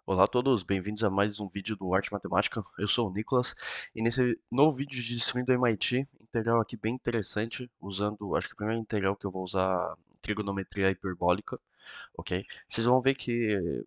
Olá a todos, bem-vindos a mais um vídeo do Arte Matemática. Eu sou o Nicolas e nesse novo vídeo de stream do MIT, integral aqui bem interessante, usando, acho que a primeira integral que eu vou usar trigonometria hiperbólica, ok? Vocês vão ver que,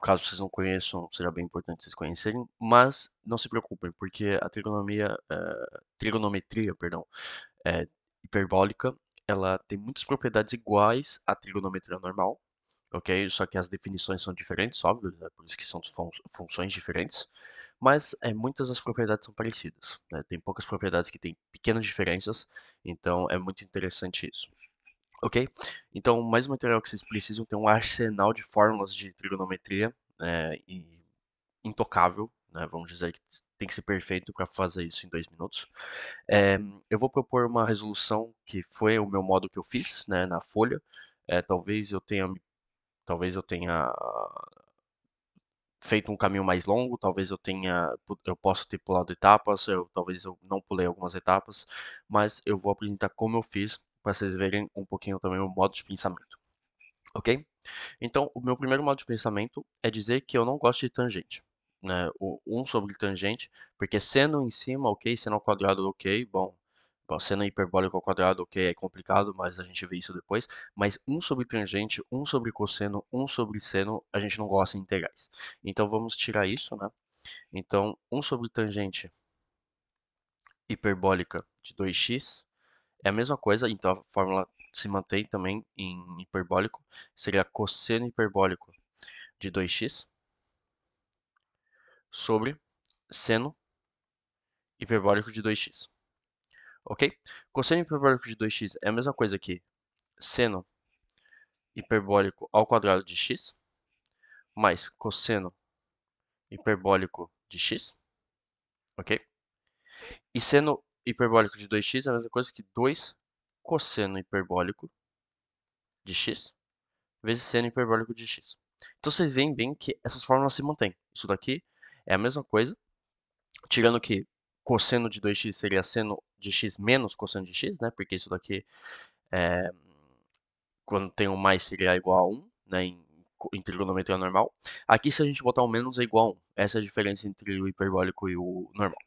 caso vocês não conheçam, será bem importante vocês conhecerem, mas não se preocupem, porque a trigonometria, perdão, é, hiperbólica, ela tem muitas propriedades iguais à trigonometria normal, ok? Só que as definições são diferentes, óbvio, né? Por isso que são funções diferentes, mas muitas das propriedades são parecidas, né? Tem poucas propriedades que têm pequenas diferenças, então é muito interessante isso, ok? Então, mais um material que vocês precisam ter um arsenal de fórmulas de trigonometria, e intocável, né? Vamos dizer que tem que ser perfeito para fazer isso em 2 minutos. É, eu vou propor uma resolução que foi o meu modo que eu fiz, né, na folha. Talvez eu tenha feito um caminho mais longo, eu possa ter pulado etapas, talvez eu não pulei algumas etapas, mas eu vou apresentar como eu fiz para vocês verem um pouquinho também o modo de pensamento, ok? Então, o meu primeiro modo de pensamento é dizer que eu não gosto de tangente, né? O 1 sobre tangente, porque seno em cima, ok, seno ao quadrado, ok, bom, seno hiperbólico ao quadrado, ok, é complicado, mas a gente vê isso depois. Mas 1 sobre tangente, 1 sobre cosseno, 1 sobre seno, a gente não gosta em integrais. Então, vamos tirar isso, né? Então, 1 sobre tangente hiperbólica de 2x é a mesma coisa, então a fórmula se mantém também em hiperbólico, seria cosseno hiperbólico de 2x sobre seno hiperbólico de 2x, ok? Cosseno hiperbólico de 2x é a mesma coisa que seno hiperbólico ao quadrado de x mais cosseno hiperbólico de x, ok? E seno hiperbólico de 2x é a mesma coisa que 2 cosseno hiperbólico de x vezes seno hiperbólico de x. Então vocês veem bem que essas fórmulas se mantêm. Isso daqui é a mesma coisa, tirando que cosseno de 2x seria seno de x menos cosseno de x, né? Porque isso daqui, é, quando tem um mais, seria igual a 1, né? Em trigonometria normal. Aqui, se a gente botar um menos, é igual a 1. Essa é a diferença entre o hiperbólico e o normal.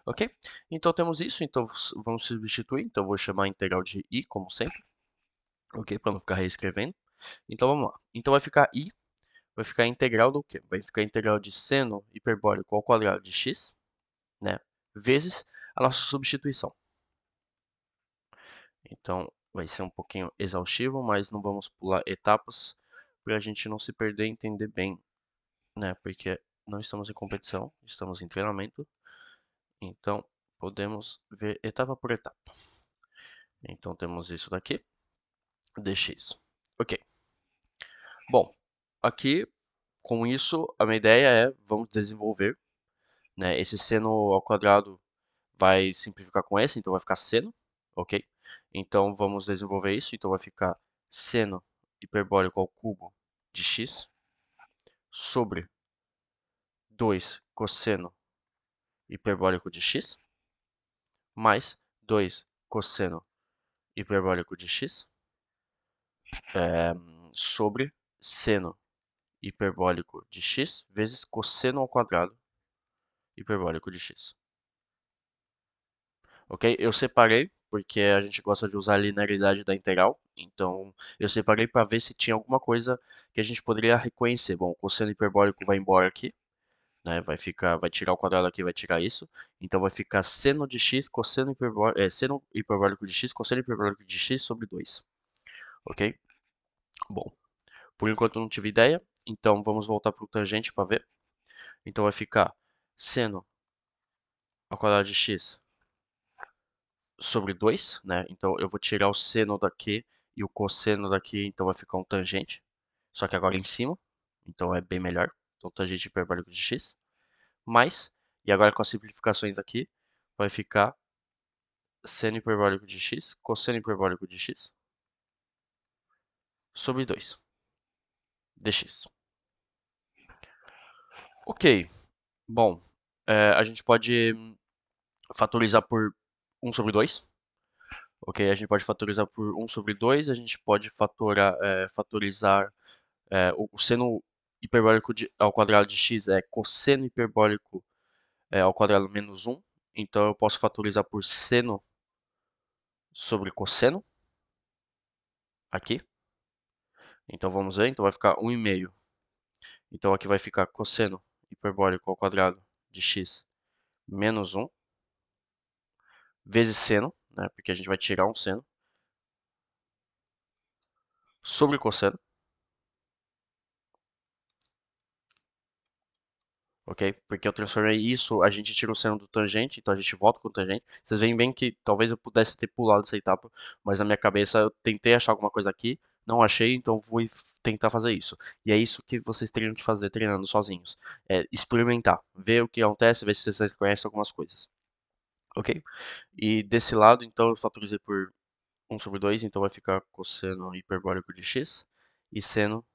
Ok? Então temos isso, então vamos substituir. Então eu vou chamar a integral de i, como sempre. Ok? Para não ficar reescrevendo. Então vamos lá. Então vai ficar a integral do quê? Vai ficar a integral de seno hiperbólico ao quadrado de x, né? Vezes a nossa substituição. Então, vai ser um pouquinho exaustivo, mas não vamos pular etapas para a gente não se perder e entender bem, né? Porque não estamos em competição, estamos em treinamento, então podemos ver etapa por etapa. Então, temos isso daqui, dx. Ok. Bom, aqui, com isso, a minha ideia é, vamos desenvolver, né? Esse seno ao quadrado vai simplificar com esse, então vai ficar seno, ok? Então vamos desenvolver isso, então vai ficar seno hiperbólico ao cubo de x sobre 2 cosseno hiperbólico de x mais 2 cosseno hiperbólico de x sobre seno hiperbólico de x vezes cosseno ao quadrado hiperbólico de x. Ok? Eu separei porque a gente gosta de usar a linearidade da integral. Então, eu separei para ver se tinha alguma coisa que a gente poderia reconhecer. Bom, o cosseno hiperbólico vai embora aqui, né? Vai tirar o quadrado aqui, vai tirar isso. Então, vai ficar seno de x, seno hiperbólico de x, cosseno hiperbólico de x sobre 2. Ok? Bom, por enquanto eu não tive ideia. Então, vamos voltar para o tangente para ver. Então, vai ficar seno ao quadrado de x sobre 2, né? Então eu vou tirar o seno daqui e o cosseno daqui, então vai ficar um tangente. Só que agora em cima, então é bem melhor. Então tangente hiperbólico de x. Mais, e agora com as simplificações aqui, vai ficar seno hiperbólico de x, cosseno hiperbólico de x, sobre 2, dx. Ok, bom, a gente pode fatorizar por 1 sobre 2. Ok, a gente pode fatorizar por 1 sobre 2, a gente pode fatorizar o seno hiperbólico ao quadrado de x é cosseno hiperbólico ao quadrado menos 1. Então eu posso fatorizar por seno sobre cosseno aqui. Então vamos ver, então vai ficar 1,5. Então aqui vai ficar cosseno hiperbólico ao quadrado de x menos 1 vezes seno, né, porque a gente vai tirar um seno, sobre cosseno, ok? Porque eu transformei isso, a gente tira o seno do tangente, então a gente volta com o tangente. Vocês veem bem que talvez eu pudesse ter pulado essa etapa, mas na minha cabeça eu tentei achar alguma coisa aqui, não achei, então vou tentar fazer isso. E é isso que vocês teriam que fazer treinando sozinhos. É experimentar, ver o que acontece, ver se vocês reconhecem algumas coisas. Ok? E desse lado, então, eu fatorizei por 1 sobre 2, então vai ficar cosseno hiperbólico de x e seno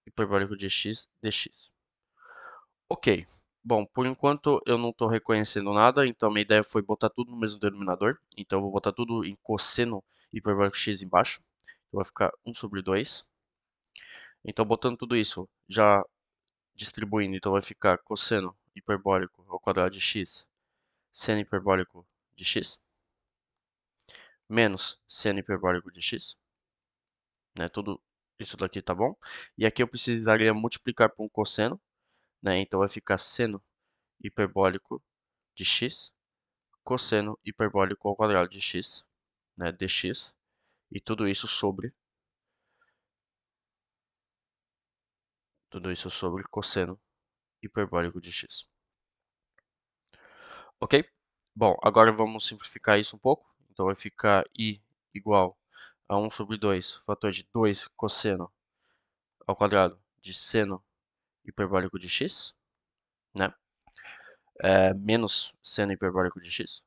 hiperbólico de x dx. Ok. Bom, por enquanto eu não estou reconhecendo nada, então minha ideia foi botar tudo no mesmo denominador. Então eu vou botar tudo em cosseno hiperbólico x embaixo. Então vai ficar 1 sobre 2. Então botando tudo isso, já distribuindo, então vai ficar cosseno hiperbólico ao quadrado de x, seno hiperbólico de x, menos seno hiperbólico de x, né? Tudo isso daqui tá bom. E aqui eu precisaria multiplicar por um cosseno, né? Então vai ficar seno hiperbólico de x, cosseno hiperbólico ao quadrado de x, né? Dx, e tudo isso sobre cosseno hiperbólico de x. Ok? Bom, agora vamos simplificar isso um pouco. Então vai ficar i igual a 1 sobre 2, fator de 2 cosseno ao quadrado de seno hiperbólico de x, né? Menos seno hiperbólico de x.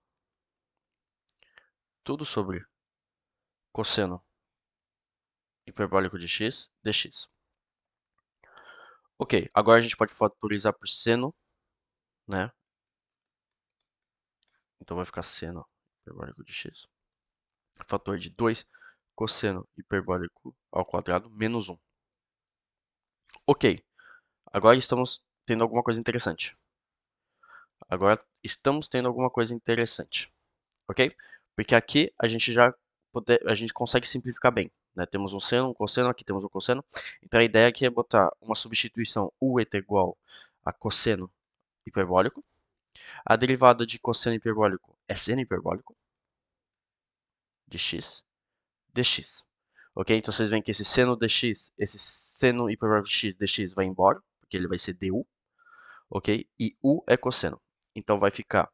Tudo sobre cosseno hiperbólico de x dx. Ok, agora a gente pode fatorizar por seno, né? Então vai ficar seno hiperbólico de x. Fator de 2 cosseno hiperbólico ao quadrado menos 1. Ok, agora estamos tendo alguma coisa interessante. Ok? Porque aqui a gente consegue simplificar bem, né? Temos um seno, um cosseno, aqui temos um cosseno. Então a ideia aqui é botar uma substituição u é igual a cosseno hiperbólico. A derivada de cosseno hiperbólico é seno hiperbólico de x dx. Ok? Então vocês veem que esse seno dx, esse seno hiperbólico de x dx vai embora, porque ele vai ser du, ok? E u é cosseno. Então vai ficar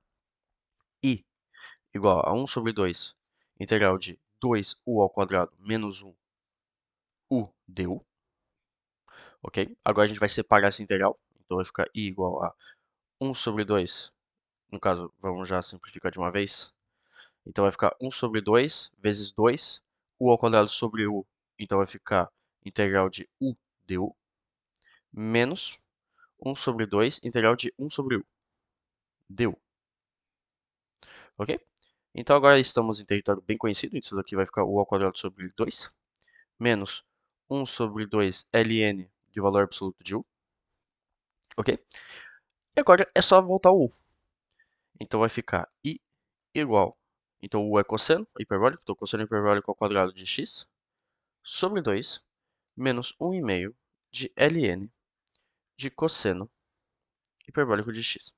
i igual a 1 sobre 2 integral de 2u ao quadrado menos 1 u du, ok? Agora a gente vai separar essa integral, então vai ficar i igual a 1 sobre 2, no caso, vamos já simplificar de uma vez. Então vai ficar 1 sobre 2 vezes 2, u ao quadrado sobre u, então vai ficar integral de u du, menos 1 sobre 2 integral de 1 sobre u du, ok? Então agora estamos em território bem conhecido, isso daqui vai ficar u ao quadrado sobre 2, menos 1 sobre 2 ln de valor absoluto de u, ok? E agora é só voltar o u. Então vai ficar i igual, então o u é cosseno hiperbólico, então cosseno hiperbólico ao quadrado de x, sobre 2, menos 1,5 de ln de cosseno hiperbólico de x.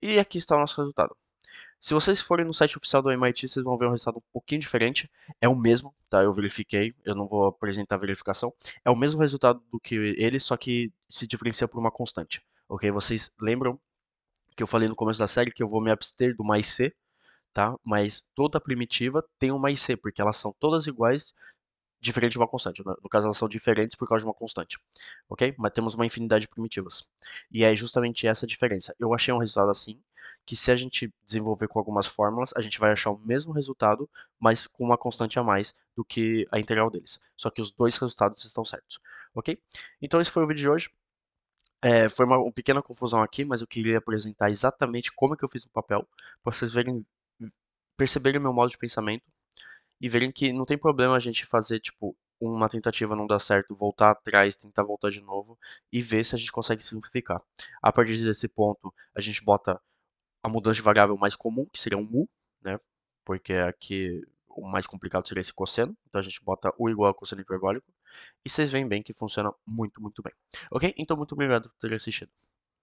E aqui está o nosso resultado. Se vocês forem no site oficial do MIT, vocês vão ver um resultado um pouquinho diferente. É o mesmo, tá? Eu verifiquei, eu não vou apresentar a verificação. É o mesmo resultado do que ele, só que se diferencia por uma constante, ok? Vocês lembram que eu falei no começo da série que eu vou me abster do mais c, tá? Mas toda primitiva tem um mais c, porque elas são todas iguais, diferente de uma constante. No caso, elas são diferentes por causa de uma constante, ok? Mas temos uma infinidade de primitivas. E é justamente essa a diferença. Eu achei um resultado assim, que se a gente desenvolver com algumas fórmulas, a gente vai achar o mesmo resultado, mas com uma constante a mais do que a integral deles. Só que os dois resultados estão certos, ok? Então esse foi o vídeo de hoje. Foi uma pequena confusão aqui, mas eu queria apresentar exatamente como é que eu fiz no papel, para vocês perceberem o meu modo de pensamento e verem que não tem problema a gente fazer, tipo, uma tentativa não dá certo, voltar atrás, tentar voltar de novo e ver se a gente consegue simplificar. A partir desse ponto, a gente bota a mudança de variável mais comum, que seria um mu, né? Porque aqui o mais complicado seria esse cosseno. Então a gente bota u igual a cosseno hiperbólico. E vocês veem bem que funciona muito, muito bem. Ok? Então muito obrigado por ter assistido.